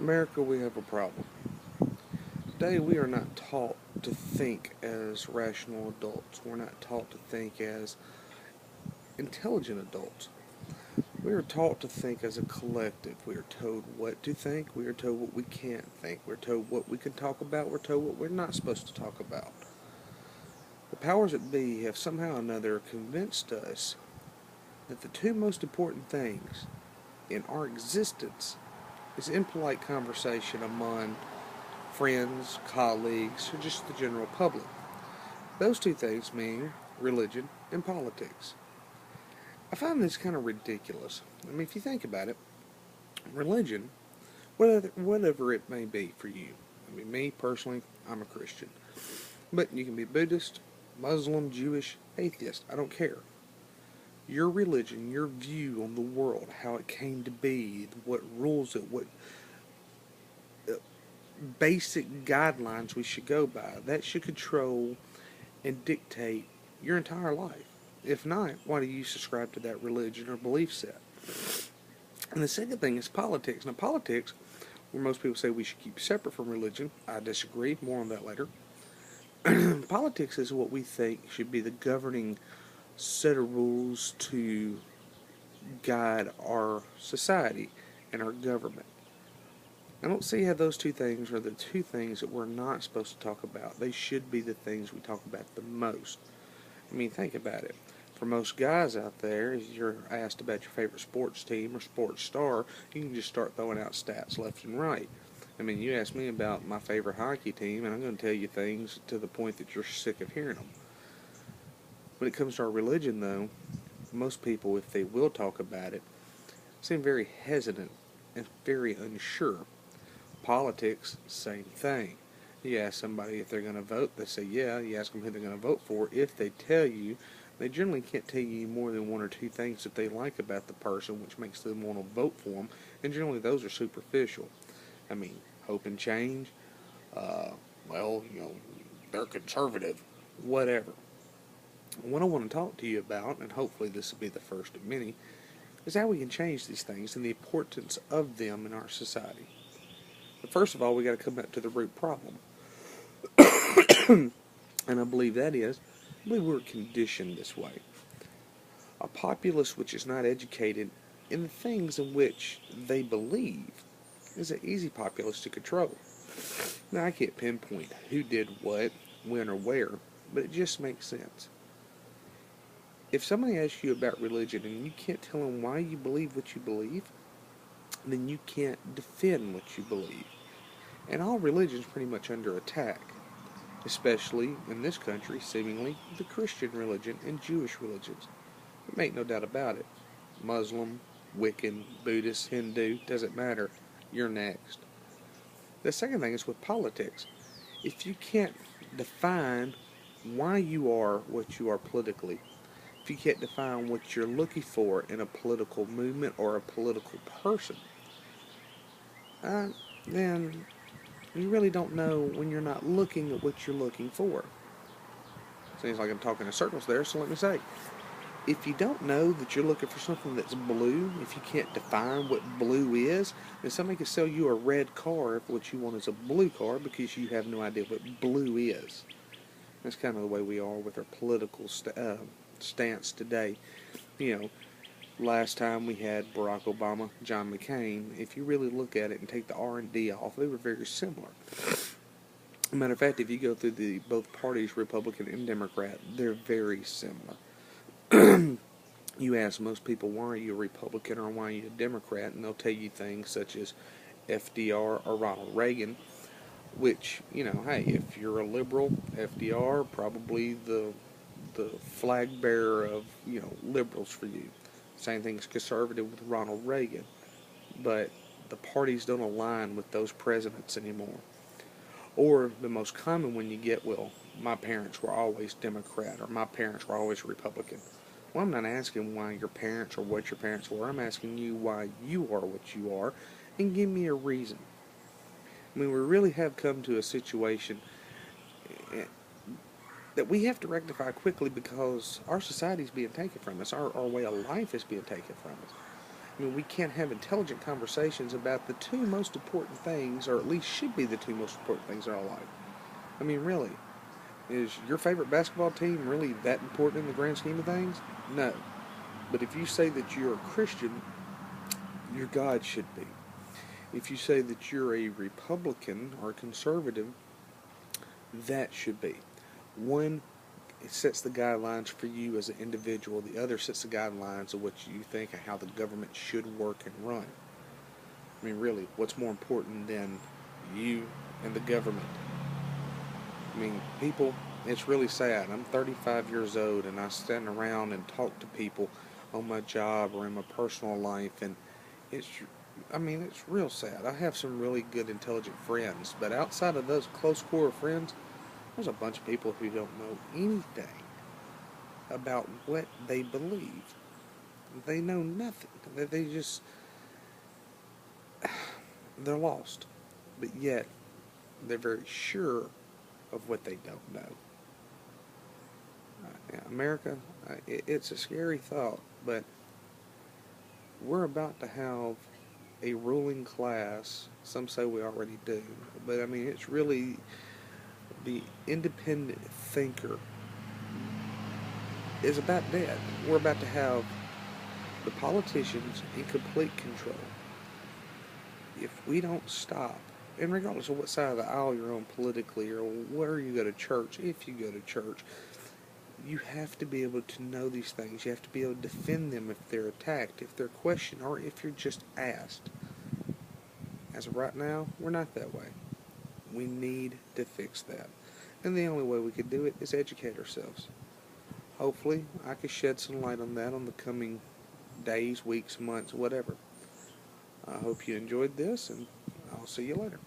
America, we have a problem. Today, we are not taught to think as rational adults. We're not taught to think as intelligent adults. We are taught to think as a collective. We are told what to think. We are told what we can't think. We're told what we can talk about. We're told what we're not supposed to talk about. The powers that be have somehow or another convinced us that the two most important things in our existence is impolite conversation among friends, colleagues, or just the general public. Those two things mean religion and politics. I find this kind of ridiculous. I mean, if you think about it, religion, whatever it may be for you. I mean, me personally, I'm a Christian. But you can be Buddhist, Muslim, Jewish, atheist, I don't care. Your religion, your view on the world, how it came to be, what rules it, what uh, basic guidelines we should go by, that should control and dictate your entire life. If not, why do you subscribe to that religion or belief set? And the second thing is politics. Now, politics, where most people say we should keep separate from religion, I disagree. More on that later. Politics is what we think should be the governing set of rules to guide our society and our government. I don't see how those two things are the two things that we're not supposed to talk about. They should be the things we talk about the most. I mean, think about it. For most guys out there, if you're asked about your favorite sports team or sports star, you can just start throwing out stats left and right. I mean, you ask me about my favorite hockey team, and I'm going to tell you things to the point that you're sick of hearing them. When it comes to our religion, though, most people, if they will talk about it, seem very hesitant and very unsure. Politics, same thing. You ask somebody if they're going to vote, they say yeah. You ask them who they're going to vote for. If they tell you, they generally can't tell you more than one or two things that they like about the person, which makes them want to vote for them. And generally, those are superficial. I mean, hope and change. Uh, well, they're conservative. Whatever. What I want to talk to you about, and hopefully this will be the first of many, is how we can change these things and the importance of them in our society. But first of all, we got to come back to the root problem. And I believe that is, I believe we're conditioned this way. A populace which is not educated in the things in which they believe is an easy populace to control. Now, I can't pinpoint who did what, when, or where, but it just makes sense. If somebody asks you about religion and you can't tell them why you believe what you believe, then you can't defend what you believe. And all religions pretty much under attack, especially in this country, seemingly the Christian religion and Jewish religions. Make no doubt about it. Muslim, Wiccan, Buddhist, Hindu, doesn't matter. You're next. The second thing is with politics. If you can't define why you are what you are politically, if you can't define what you're looking for in a political movement or a political person, then you really don't know when you're not looking at what you're looking for. Seems like I'm talking in circles there, so let me say. If you don't know that you're looking for something that's blue, if you can't define what blue is, then somebody can sell you a red car if what you want is a blue car because you have no idea what blue is. That's kind of the way we are with our political stance today. You know, last time we had Barack Obama, John McCain. If you really look at it and take the R&D off, they were very similar. Matter of fact, if you go through the both parties, Republican and Democrat, they're very similar. You ask most people, why are you a Republican or why are you a Democrat, and they'll tell you things such as FDR or Ronald Reagan, which, hey, if you're a liberal, FDR, probably the flag bearer of, liberals for you. Same thing as conservative with Ronald Reagan. But the parties don't align with those presidents anymore. Or the most common one you get, well, my parents were always Democrat or my parents were always Republican. Well, I'm not asking why your parents or what your parents were. I'm asking you why you are what you are and give me a reason. I mean, we really have come to a situation that we have to rectify quickly because our society is being taken from us. Our way of life is being taken from us. I mean, we can't have intelligent conversations about the two most important things, or at least should be the two most important things in our life. I mean, really, is your favorite basketball team really that important in the grand scheme of things? No. But if you say that you're a Christian, your God should be. If you say that you're a Republican or a conservative, that should be. One, it sets the guidelines for you as an individual. The other sets the guidelines of what you think and how the government should work and run. I mean, really, what's more important than you and the government? I mean, people, it's really sad. I'm 35 years old and I stand around and talk to people on my job or in my personal life, and it's, I mean, it's real sad. I have some really good, intelligent friends, but outside of those close core friends, there's a bunch of people who don't know anything about what they believe. They know nothing. They just, they're lost. But yet, they're very sure of what they don't know. America, it's a scary thought, but we're about to have a ruling class. Some say we already do, but I mean, it's really the independent thinker is about dead. We're about to have the politicians in complete control. If we don't stop, and regardless of what side of the aisle you're on politically or where you go to church, if you go to church, you have to be able to know these things. You have to be able to defend them if they're attacked, if they're questioned, or if you're just asked. As of right now, we're not that way. We need to fix that. And the only way we could do it is educate ourselves. Hopefully, I can shed some light on that on the coming days, weeks, months, whatever. I hope you enjoyed this, and I'll see you later.